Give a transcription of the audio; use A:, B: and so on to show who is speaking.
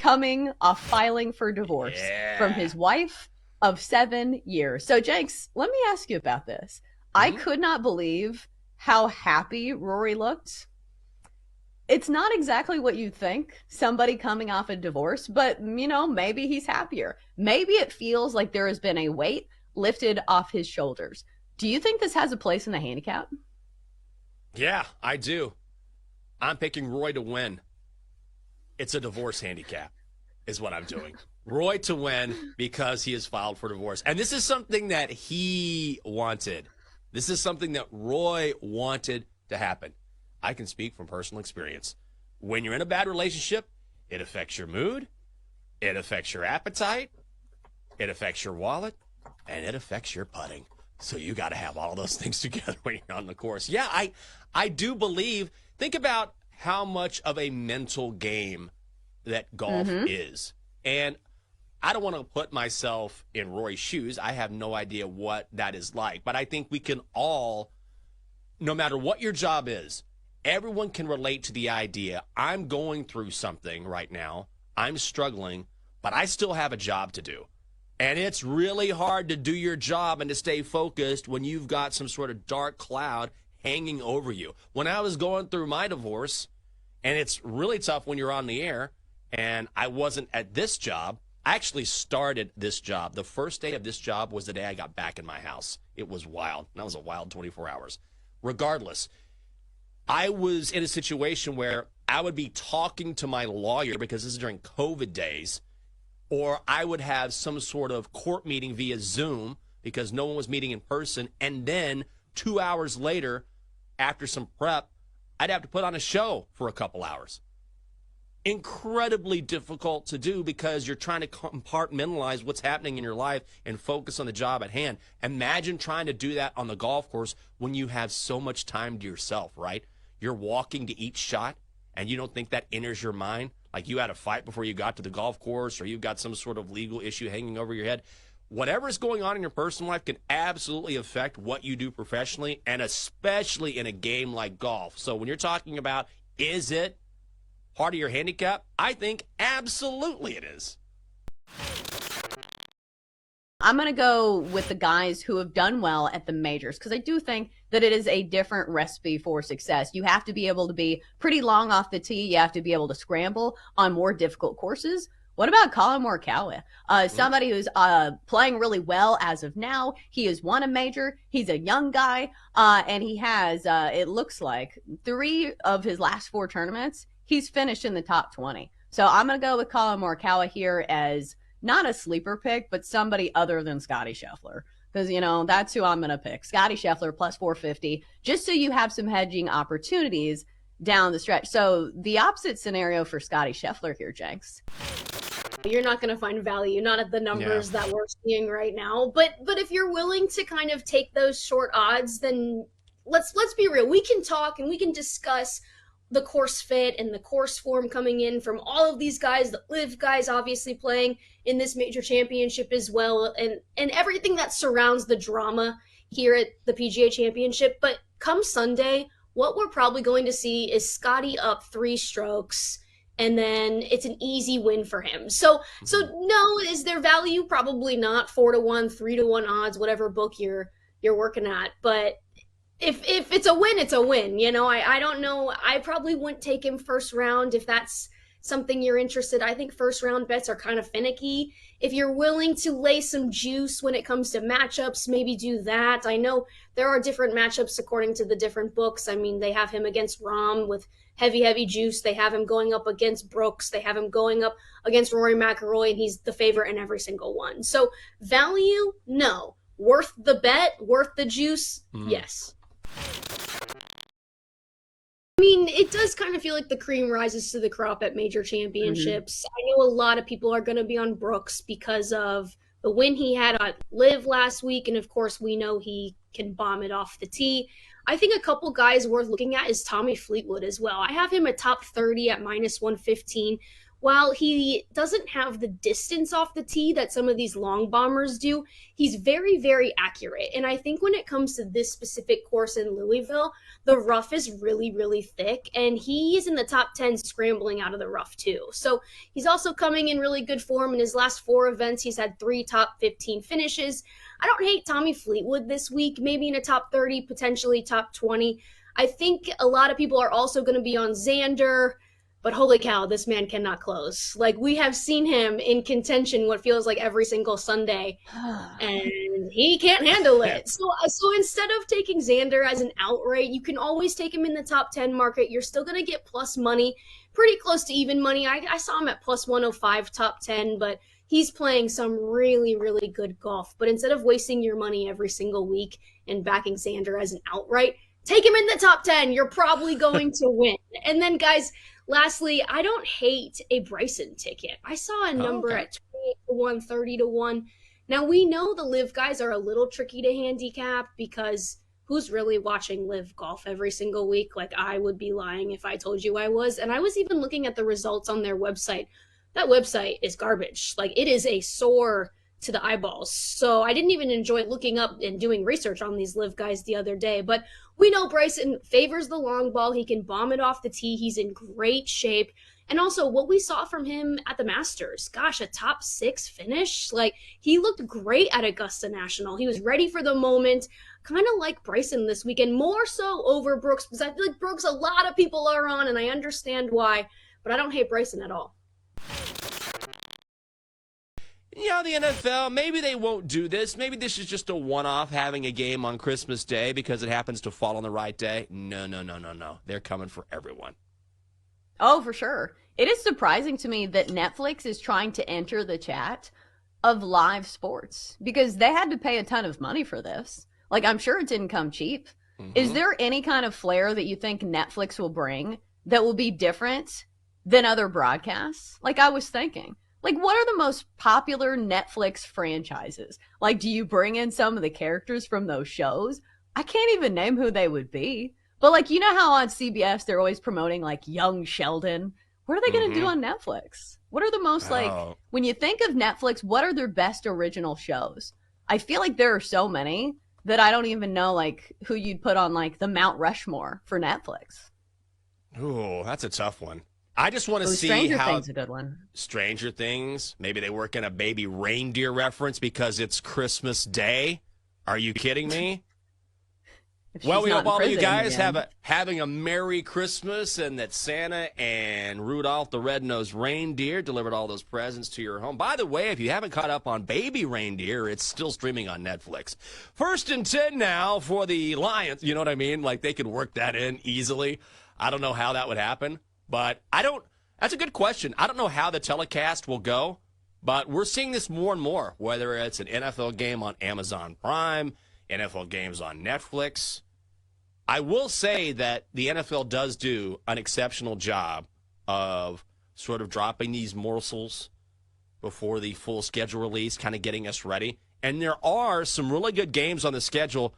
A: coming off filing for divorce from his wife of 7 years. So, Jenks, let me ask you about this. I could not believe how happy Rory looked. It's not exactly what you think, somebody coming off a divorce, but, maybe he's happier. Maybe it feels like there has been a weight lifted off his shoulders. Do you think this has a place in the handicap?
B: Yeah, I do. I'm picking Roy to win. It's a divorce handicap is what I'm doing. Roy to win because he has filed for divorce. And this is something that he wanted. This is something that Roy wanted to happen. I can speak from personal experience. When you're in a bad relationship, it affects your mood, it affects your appetite, it affects your wallet, and it affects your putting. So you got to have all of those things together when you're on the course. Yeah, I do believe, think about how much of a mental game that golf is. And I don't want to put myself in Roy's shoes. I have no idea what that is like. But I think we can all, no matter what your job is, everyone can relate to the idea, I'm going through something right now, I'm struggling, but I still have a job to do. And it's really hard to do your job and to stay focused when you've got some sort of dark cloud hanging over you. When I was going through my divorce, and it's really tough when you're on the air, and I wasn't at this job, I actually started this job. The first day of this job was the day I got back in my house. It was wild. That was a wild 24 hours. Regardless, I was in a situation where I would be talking to my lawyer because this is during COVID days, or I would have some sort of court meeting via Zoom because no one was meeting in person. And then 2 hours later, after some prep, I'd have to put on a show for a couple hours. Incredibly difficult to do because you're trying to compartmentalize what's happening in your life and focus on the job at hand. Imagine trying to do that on the golf course when you have so much time to yourself, right? You're walking to each shot and you don't think that enters your mind like you had a fight before you got to the golf course or you've got some sort of legal issue hanging over your head. Whatever is going on in your personal life can absolutely affect what you do professionally and especially in a game like golf. So when you're talking about, is it part of your handicap? I think absolutely it is.
A: I'm going to go with the guys who have done well at the majors because I do think that it is a different recipe for success. You have to be able to be pretty long off the tee. You have to be able to scramble on more difficult courses. What about Colin Morikawa? Somebody who's playing really well as of now. He has won a major. He's a young guy, and he has, it looks like, 3 of his last 4 tournaments, he's finished in the top 20. So I'm going to go with Colin Morikawa here as not a sleeper pick, but somebody other than Scotty Scheffler. Because, that's who I'm going to pick. Scotty Scheffler plus 450, just so you have some hedging opportunities down the stretch. So the opposite scenario for Scotty Scheffler here, Jenks.
C: You're not going to find value, not at the numbers that we're seeing right now. But if you're willing to kind of take those short odds, then let's be real. We can talk and we can discuss the course fit and the course form coming in from all of these guys, the live guys obviously playing in this major championship as well, and everything that surrounds the drama here at the PGA Championship. But come Sunday, what we're probably going to see is Scotty up 3 strokes, and then it's an easy win for him. So no, is there value? Probably not. 4-1, 3-1 odds, whatever book you're working at. But if it's a win, it's a win. I don't know. I probably wouldn't take him first round if that's something you're interested. I think first round bets are kind of finicky. If you're willing to lay some juice when it comes to matchups, maybe do that. I know there are different matchups according to the different books. I mean, they have him against Rahm with heavy juice. They have him going up against Brooks. They have him going up against Rory McIlroy, and he's the favorite in every single one. So value, no. Worth the bet, worth the juice, yes. I mean, it does kind of feel like the cream rises to the crop at major championships. I know a lot of people are going to be on Brooks because of the win he had on Live last week, and of course we know he can bomb it off the tee. I think a couple guys worth looking at is Tommy Fleetwood as well. I have him at top 30 at minus 115. while he doesn't have the distance off the tee that some of these long bombers do, he's very, very accurate. And I think when it comes to this specific course in Louisville, the rough is really, really thick, and he is in the top 10 scrambling out of the rough too. So he's also coming in really good form. In his last 4 events, he's had 3 top 15 finishes. I don't hate Tommy Fleetwood this week, maybe in a top 30, potentially top 20. I think a lot of people are also going to be on Xander, but holy cow, this man cannot close. Like, we have seen him in contention what feels like every single Sunday, and he can't handle it. So instead of taking Xander as an outright, you can always take him in the top 10 market. You're still going to get plus money, pretty close to even money. I saw him at plus 105 top 10, but he's playing some really, really good golf. But instead of wasting your money every single week and backing Xander as an outright, take him in the top 10. You're probably going to win. And then, guys, lastly, I don't hate a Bryson ticket. I saw a number at 28 to 1, 30 to 1. Now, we know the live guys are a little tricky to handicap because who's really watching live golf every single week? Like, I would be lying if I told you I was. And I was even looking at the results on their website. That website is garbage. Like, it is a sore to the eyeballs. So I didn't even enjoy looking up and doing research on these live guys the other day. But we know Bryson favors the long ball. He can bomb it off the tee. He's in great shape. And also what we saw from him at the Masters, gosh, a top 6 finish. Like, he looked great at Augusta National. He was ready for the moment, kind of like Bryson this weekend, more so over Brooks, because I feel like Brooks, a lot of people are on, and I understand why, but I don't hate Bryson at all.
B: You know, the NFL, maybe they won't do this. Maybe this is just a one-off, having a game on Christmas Day because it happens to fall on the right day. No. They're coming for everyone.
A: Oh, for sure. It is surprising to me that Netflix is trying to enter the chat of live sports because they had to pay a ton of money for this. Like, I'm sure it didn't come cheap. Mm-hmm. Is there any kind of flair that you think Netflix will bring that will be different than other broadcasts? Like, I was thinking. Like, what are the most popular Netflix franchises? Like, do you bring in some of the characters from those shows? I can't even name who they would be. But, like, you know how on CBS they're always promoting, like, Young Sheldon? What are they going to do on Netflix? What are the most, like, when you think of Netflix, what are their best original shows? I feel like there are so many that I don't even know, like, who you'd put on, like, the Mount Rushmore for Netflix.
B: Ooh, that's a tough one. I just want to see
A: Stranger
B: how
A: Things a good one.
B: Stranger Things. Maybe they work in a baby reindeer reference because it's Christmas Day. Are you kidding me? Well, we hope all of you guys having a Merry Christmas and that Santa and Rudolph the Red-Nosed Reindeer delivered all those presents to your home. By the way, if you haven't caught up on Baby Reindeer, it's still streaming on Netflix. 1st and 10 now for the Lions. You know what I mean? Like, they could work that in easily. I don't know how that would happen. But that's a good question. I don't know how the telecast will go, but we're seeing this more and more, whether it's an NFL game on Amazon Prime, NFL games on Netflix. I will say that the NFL does do an exceptional job of sort of dropping these morsels before the full schedule release, kind of getting us ready. And there are some really good games on the schedule.